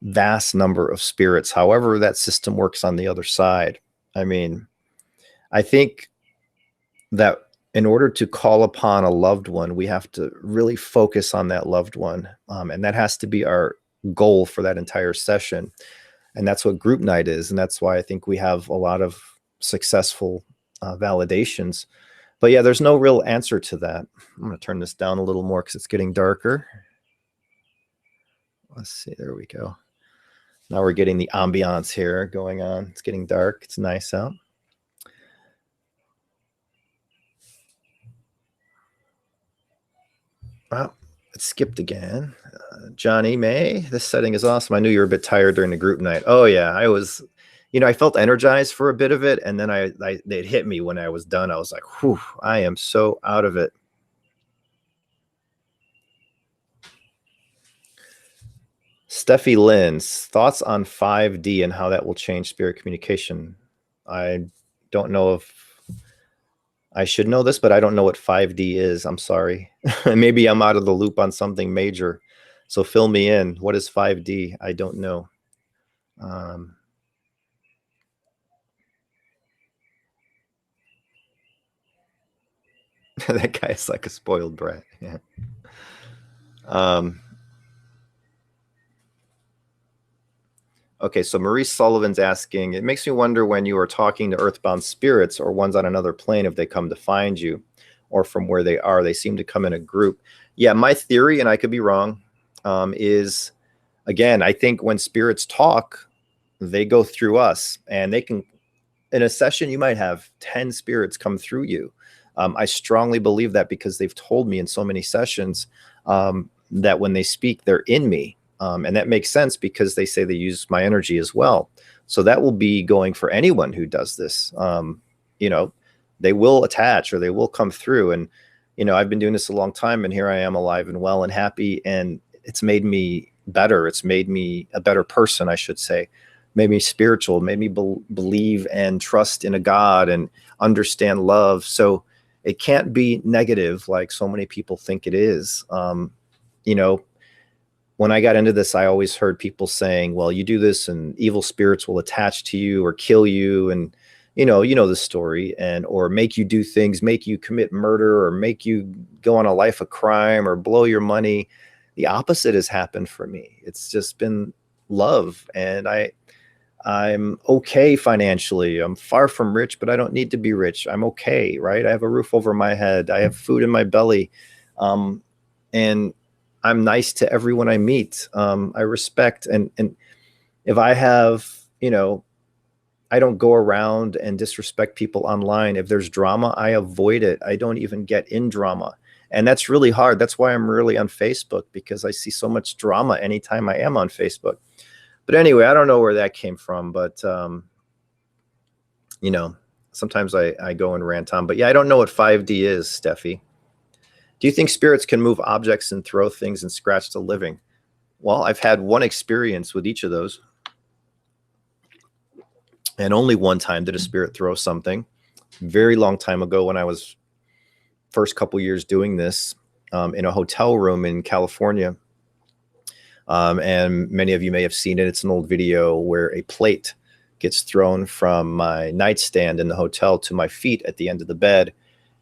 [SPEAKER 1] vast number of spirits, however that system works on the other side. I mean, I think that in order to call upon a loved one, we have to really focus on that loved one. And that has to be our goal for that entire session. And that's what group night is. And that's why I think we have a lot of successful validations. But yeah, there's no real answer to that. I'm going to turn this down a little more because it's getting darker. Let's see. There we go. Now we're getting the ambiance here going on. It's getting dark. It's nice out. Well, it skipped again. Johnny May, this setting is awesome. I knew you were a bit tired during the group night. Oh yeah, I was, you know, I felt energized for a bit of it. And then it hit me when I was done. I was like, whew, I am so out of it. Steffi Lynn's thoughts on 5D and how that will change spirit communication. I don't know if I should know this, but I don't know what 5D is. I'm sorry. Maybe I'm out of the loop on something major. So fill me in. What is 5D? I don't know. That guy's like a spoiled brat. Yeah. Okay, so Maurice Sullivan's asking, it makes me wonder when you are talking to earthbound spirits or ones on another plane, if they come to find you or from where they are, they seem to come in a group. Yeah, my theory, and I could be wrong, is, again, I think when spirits talk, they go through us, and they can, in a session, you might have 10 spirits come through you. I strongly believe that because they've told me in so many sessions that when they speak, they're in me. And that makes sense because they say they use my energy as well. So that will be going for anyone who does this. You know, they will attach or they will come through. And, you know, I've been doing this a long time, and here I am alive and well and happy. And it's made me better. It's made me a better person, I should say. Made me spiritual, made me believe and trust in a God and understand love. So it can't be negative like so many people think it is. you know, when I got into this, I always heard people saying, well, you do this and evil spirits will attach to you or kill you. And, you know the story, and, or make you do things, make you commit murder, or make you go on a life of crime, or blow your money. The opposite has happened for me. It's just been love. And I'm okay financially. I'm far from rich, but I don't need to be rich. I'm okay, right? I have a roof over my head. I have food in my belly. And I'm nice to everyone I meet. I respect, and if I have, I don't go around and disrespect people online. If there's drama, I avoid it. I don't even get in drama. And that's really hard. That's why I'm really on Facebook, because I see so much drama anytime I am on Facebook. But anyway, I don't know where that came from, but sometimes I go and rant on. But yeah, I don't know what 5D is, Steffi. Do you think spirits can move objects and throw things and scratch the living? Well, I've had one experience with each of those. And only one time did a spirit throw something. Very long time ago, when I was first couple years doing this, in a hotel room in California. And many of you may have seen it. It's an old video where a plate gets thrown from my nightstand in the hotel to my feet at the end of the bed.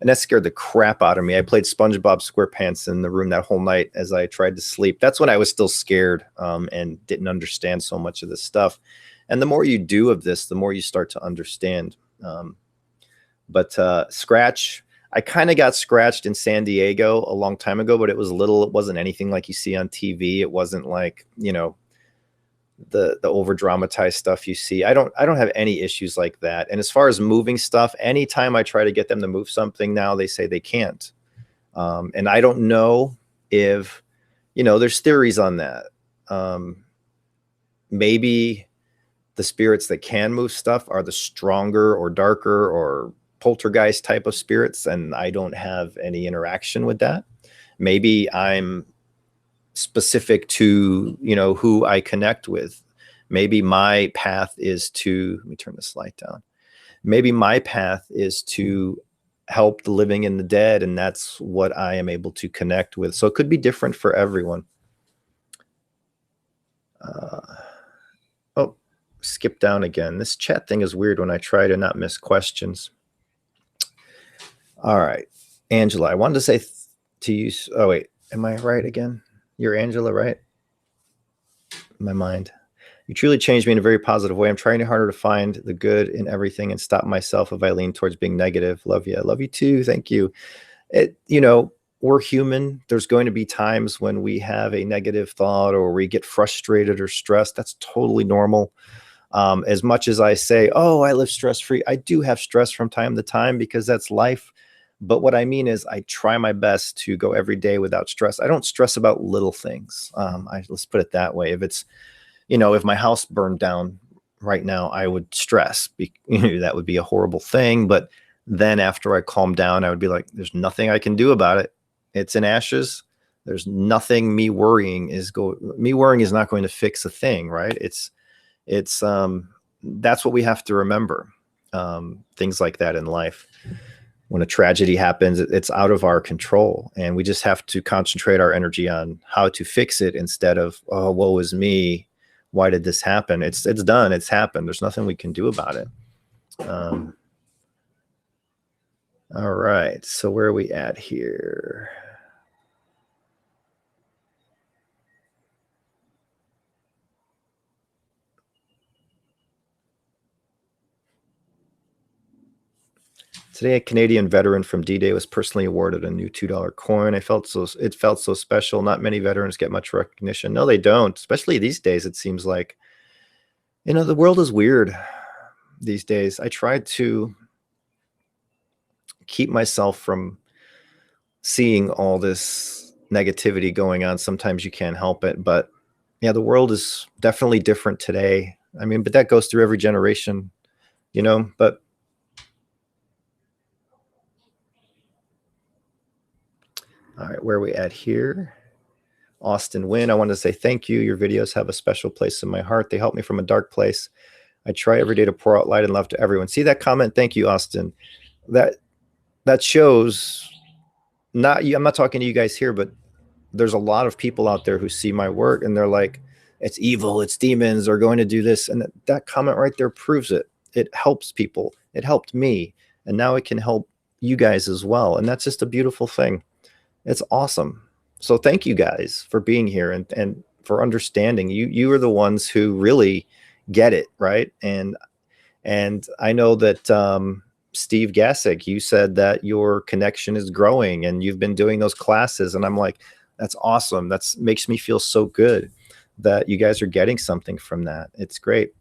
[SPEAKER 1] And that scared the crap out of me. I played SpongeBob SquarePants in the room that whole night as I tried to sleep. That's when I was still scared, and didn't understand so much of this stuff. And the more you do of this, the more you start to understand. But scratch, I kind of got scratched in San Diego a long time ago, but it was little. It wasn't anything like you see on TV. It wasn't like, the over dramatized stuff you see. I don't have any issues like that. And as far as moving stuff, anytime I try to get them to move something now, they say they can't. And I don't know if, there's theories on that. Maybe the spirits that can move stuff are the stronger or darker or poltergeist type of spirits, and I don't have any interaction with that. Maybe I'm specific to, who I connect with. Maybe my path is to, let me turn this light down. Maybe my path is to help the living and the dead, and that's what I am able to connect with. So it could be different for everyone. Oh, skip down again. This chat thing is weird when I try to not miss questions. All right, Angela, I wanted to say to you, oh wait, am I right again? You're Angela, right? In my mind. You truly changed me in a very positive way. I'm trying harder to find the good in everything and stop myself if I lean towards being negative. Love you. I love you too. Thank you. We're human. There's going to be times when we have a negative thought or we get frustrated or stressed. That's totally normal. As much as I say, oh, I live stress-free, I do have stress from time to time because that's life. But what I mean is I try my best to go every day without stress. I don't stress about little things. Let's put it that way. If it's, if my house burned down right now, I would stress. That would be a horrible thing. But then after I calm down, I would be like, there's nothing I can do about it. It's in ashes. There's nothing me worrying is not going to fix a thing, right? It's that's what we have to remember. Things like that in life. When a tragedy happens, it's out of our control, and we just have to concentrate our energy on how to fix it instead of, oh, woe is me. Why did this happen? It's done. It's happened. There's nothing we can do about it. All right. So where are we at here? Today, a Canadian veteran from D-Day was personally awarded a new $2 coin. It felt so special. Not many veterans get much recognition. No, they don't. Especially these days, it seems like, the world is weird these days. I try to keep myself from seeing all this negativity going on. Sometimes you can't help it, but yeah, the world is definitely different today. I mean, but that goes through every generation, but all right, where are we at here? Austin Wynn, I want to say thank you. Your videos have a special place in my heart. They help me from a dark place. I try every day to pour out light and love to everyone. See that comment? Thank you, Austin. That shows, I'm not talking to you guys here, but there's a lot of people out there who see my work and they're like, it's evil, it's demons, they're going to do this. And that comment right there proves it. It helps people. It helped me. And now it can help you guys as well. And that's just a beautiful thing. It's awesome. So thank you guys for being here and for understanding. You are the ones who really get it, right? And I know that Steve Gassick, you said that your connection is growing and you've been doing those classes. And I'm like, that's awesome. That's makes me feel so good that you guys are getting something from that. It's great.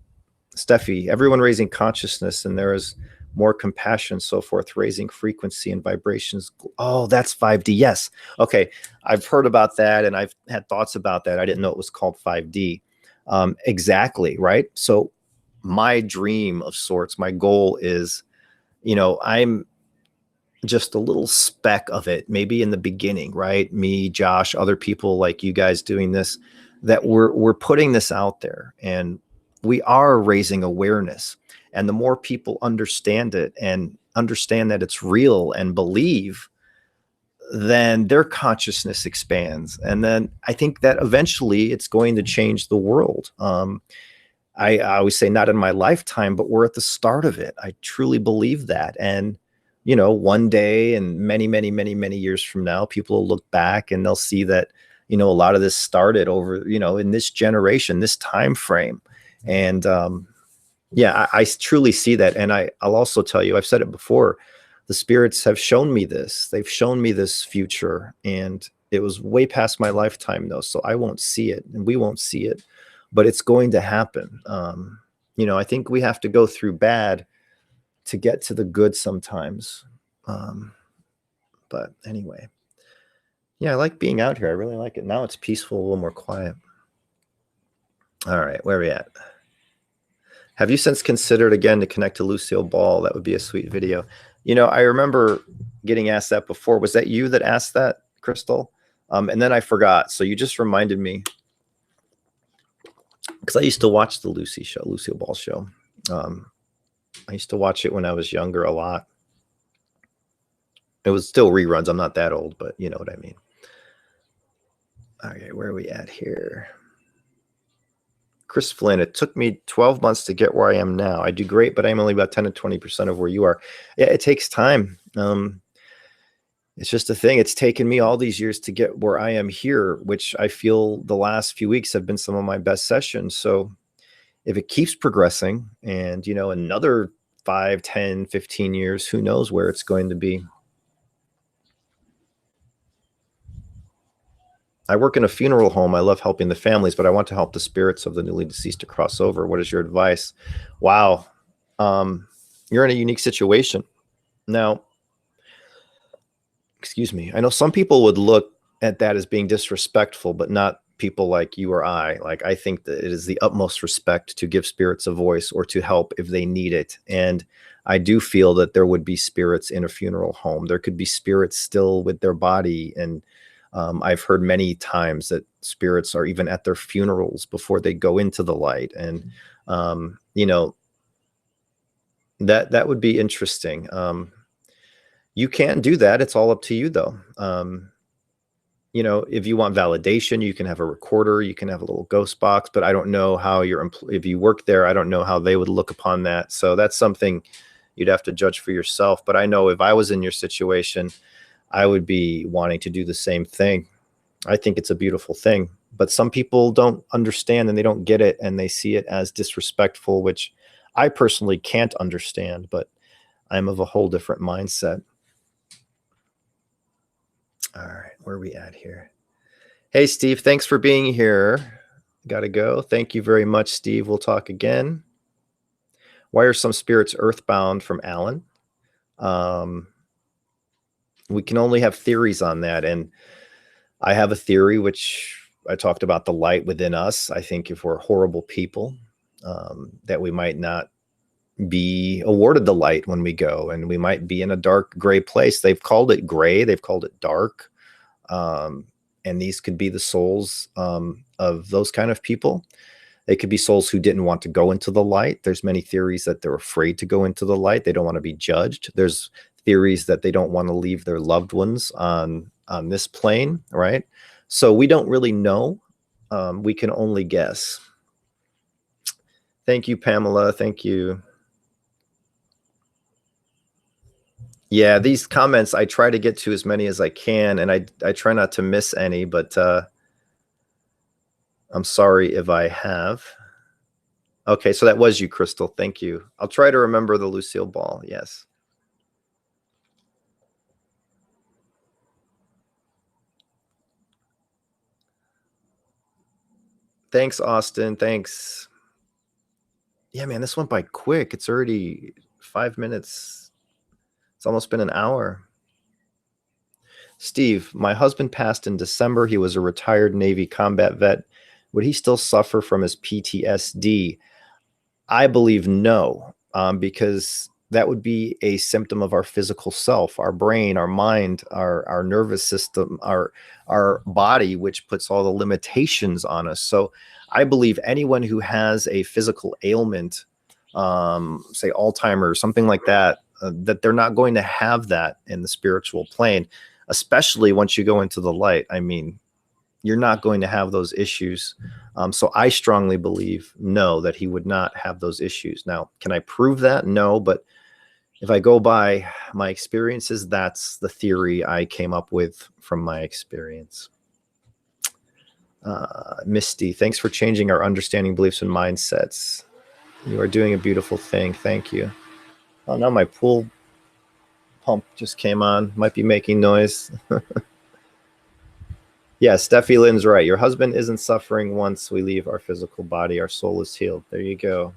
[SPEAKER 1] Steffi, everyone raising consciousness, and there is more compassion, so forth, raising frequency and vibrations. Oh, that's 5D. Yes. Okay. I've heard about that and I've had thoughts about that. I didn't know it was called 5D. Exactly. Right. So my dream of sorts, my goal is, I'm just a little speck of it, maybe in the beginning, right? Me, Josh, other people like you guys doing this, that we're putting this out there and we are raising awareness. And the more people understand it and understand that it's real and believe, then their consciousness expands. And then I think that eventually it's going to change the world. I always say not in my lifetime, but we're at the start of it. I truly believe that. And, one day and many, many, many, many years from now, people will look back and they'll see that, a lot of this started over, in this generation, this time frame. And yeah, I truly see that. And I'll also tell you, I've said it before, the spirits have shown me this. They've shown me this future. And it was way past my lifetime, though. So I won't see it and we won't see it. But it's going to happen. I think we have to go through bad to get to the good sometimes. But anyway, yeah, I like being out here. I really like it. Now it's peaceful, a little more quiet. All right, where are we at? Have you since considered again to connect to Lucille Ball? That would be a sweet video. I remember getting asked that before. Was that you that asked that, Crystal? And then I forgot. So you just reminded me. Because I used to watch the Lucille Ball show. I used to watch it when I was younger a lot. It was still reruns. I'm not that old, but you know what I mean. Okay, where are we at here? Chris Flynn, it took me 12 months to get where I am now. I do great, but I'm only about 10 to 20% of where you are. Yeah, it takes time. It's just a thing. It's taken me all these years to get where I am here, which I feel the last few weeks have been some of my best sessions. So if it keeps progressing and, another 5, 10, 15 years, who knows where it's going to be. I work in a funeral home. I love helping the families, but I want to help the spirits of the newly deceased to cross over. What is your advice? Wow. You're in a unique situation. Now, excuse me. I know some people would look at that as being disrespectful, but not people like you or I. Like, I think that it is the utmost respect to give spirits a voice or to help if they need it. And I do feel that there would be spirits in a funeral home. There could be spirits still with their body. And I've heard many times that spirits are even at their funerals before they go into the light. And, that would be interesting. You can do that. It's all up to you, though. If you want validation, you can have a recorder, you can have a little ghost box, but I don't know how if you work there, I don't know how they would look upon that. So that's something you'd have to judge for yourself. But I know if I was in your situation, I would be wanting to do the same thing. I think it's a beautiful thing, but some people don't understand and they don't get it and they see it as disrespectful, which I personally can't understand, but I'm of a whole different mindset. All right, where are we at here? Hey, Steve, thanks for being here. Gotta go. Thank you very much, Steve. We'll talk again. Why are some spirits earthbound? From Alan. We can only have theories on that. And I have a theory, which I talked about the light within us. I think if we're horrible people, that we might not be awarded the light when we go, and we might be in a dark gray place. They've called it gray. They've called it dark. And these could be the souls of those kind of people. They could be souls who didn't want to go into the light. There's many theories that they're afraid to go into the light. They don't want to be judged. There's theories that they don't want to leave their loved ones on this plane, right? So we don't really know. We can only guess. Thank you, Pamela. Thank you. Yeah, these comments, I try to get to as many as I can, and I try not to miss any, but I'm sorry if I have. Okay, so that was you, Crystal. Thank you. I'll try to remember the Lucille Ball. Yes. Thanks, Austin. Thanks. Yeah, man, this went by quick. It's already 5 minutes. It's almost been an hour. Steve, my husband passed in December. He was a retired Navy combat vet. Would he still suffer from his PTSD? I believe no, because that would be a symptom of our physical self, our brain, our mind, our nervous system, our body, which puts all the limitations on us. So I believe anyone who has a physical ailment, say Alzheimer's, something like that, that they're not going to have that in the spiritual plane, especially once you go into the light. I mean, you're not going to have those issues. So I strongly believe, no, that he would not have those issues. Now, can I prove that? No, but if I go by my experiences, that's the theory I came up with from my experience. Misty, thanks for changing our understanding, beliefs, and mindsets. You are doing a beautiful thing. Thank you. Oh, now my pool pump just came on. Might be making noise. Yeah, Steffi Lynn's right. Your husband isn't suffering once we leave our physical body. Our soul is healed. There you go.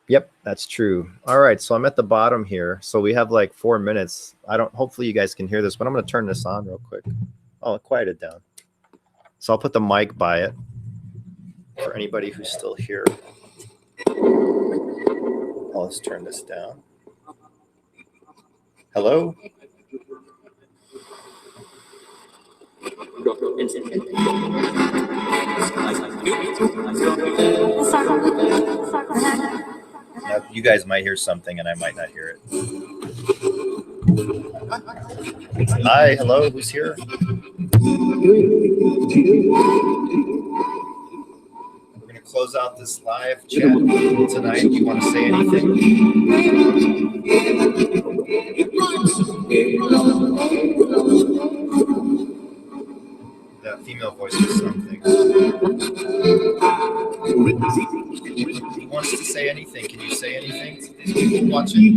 [SPEAKER 1] Yep, that's true. All right, so I'm at the bottom here. So we have like 4 minutes. Hopefully you guys can hear this, but I'm going to turn this on real quick. Oh, quiet it down. So I'll put the mic by it for anybody who's still here. Oh, let's turn this down. Hello? Now, you guys might hear something and I might not hear it. Hi, hello, who's here? We're going to close out this live chat tonight. Do you want to say anything? That female voice is something. He wants to say anything. Can you say anything to these people watching?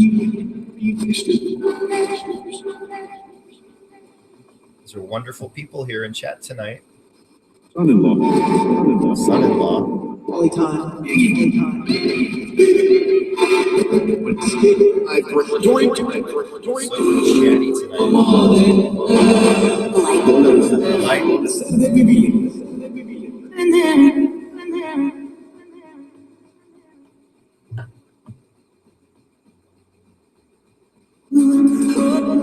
[SPEAKER 1] These are wonderful people here in chat tonight. Son-in-law. Son-in-law. Only time. We're doing tonight. So chatty tonight.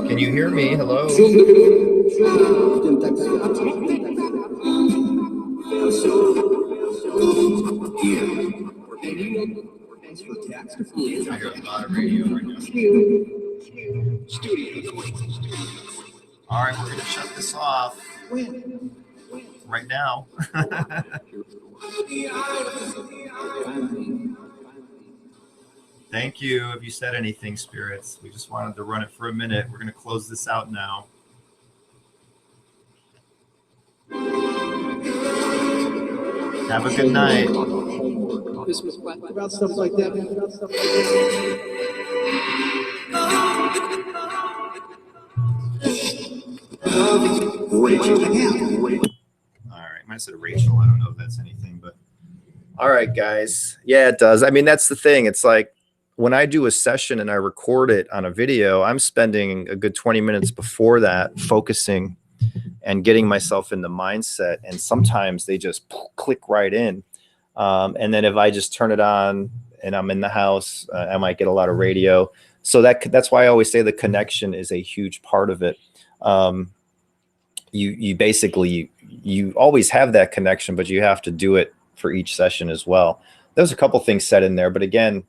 [SPEAKER 1] Can you hear me? Hello? I hear a lot of radio right now. All right, we're going to shut this off right now. Thank you. Have you said anything, spirits? We just wanted to run it for a minute. We're going to close this out now. Have a good night. About stuff like that. All right, I might have said Rachel. I don't know if that's anything, but all right, guys. Yeah, it does. I mean, that's the thing. It's like when I do a session and I record it on a video, I'm spending a good 20 minutes before that focusing and getting myself in the mindset. And sometimes they just click right in. And then if I just turn it on and I'm in the house, I might get a lot of radio. So that's why I always say the connection is a huge part of it. You basically, you always have that connection, but you have to do it for each session as well. There's a couple things said in there, but again,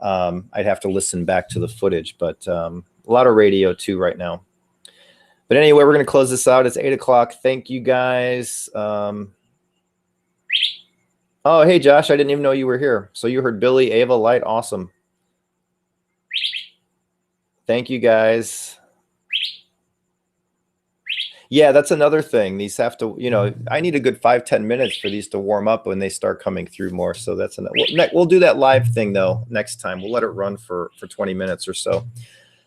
[SPEAKER 1] I'd have to listen back to the footage, but a lot of radio too right now. But anyway, we're going to close this out. It's 8 o'clock. Thank you guys. Oh, hey, Josh, I didn't even know you were here. So you heard Billy, Ava, Light. Awesome. Thank you guys. Yeah, that's another thing. These have to, you know, I need a good 5-10 minutes for these to warm up when they start coming through more. So that's we'll do that live thing though next time. We'll let it run for 20 minutes or so.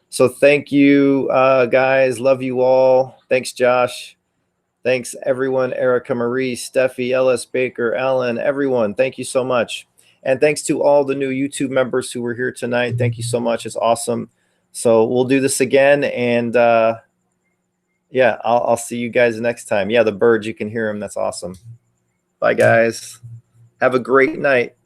[SPEAKER 1] So thank you, guys. Love you all. Thanks, Josh. Thanks, everyone. Erica Marie, Steffi, Ellis, Baker, Ellen, everyone. Thank you so much. And thanks to all the new YouTube members who were here tonight. Thank you so much. It's awesome. So we'll do this again. And yeah, I'll see you guys next time. Yeah, the birds, you can hear them. That's awesome. Bye, guys. Have a great night.